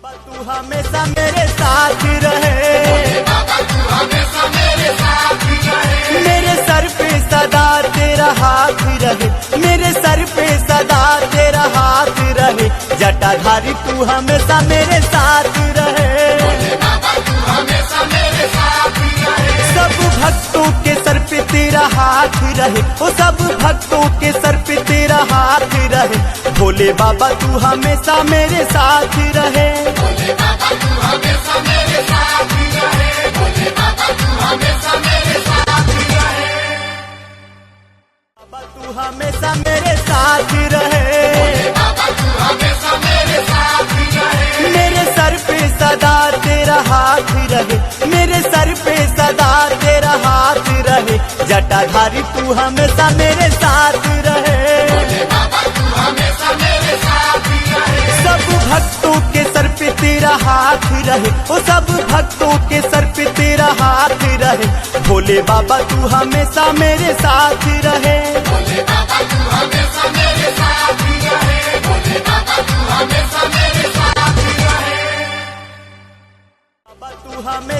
बाबा तू हमेशा मेरे साथ रहे, बाबा तू हमेशा मेरे साथ रहे, मेरे सर पे सदा तेरा हाथ रहे, मेरे सर पे सदा तेरा हाथ रहे, जटाधारी तू हमेशा मेरे साथ रहे, बाबा तू हमेशा मेरे साथ रहे, सब भक्तों के सर पे तेरा हाथ रहे, ओ सब भक्तों के सर पे तेरा हाथ रहे, भोले बाबा तू हमेशा मेरे साथ रहे, बाबा तू हमेशा मेरे साथ रहे, भोले बाबा तू हमेशा मेरे साथ रहे, बाबा तू हमेशा मेरे साथ रहे, बाबा तू हमेशा मेरे साथ रहे, मेरे सर पे सदा तेरा हाथ रहे, मेरे सर पे सदा तेरा हाथ रहे, जटाधारी तू हमेशा मेरे साथ रहे, बाबा तू हमेशा मेरे साथ रहे, सब भक्तों के सर पे तेरा हाथ रहे, ओ सब भक्तों के सर पे तेरा हाथ रहे, भोले बाबा तू हमेशा मेरे साथ रहे,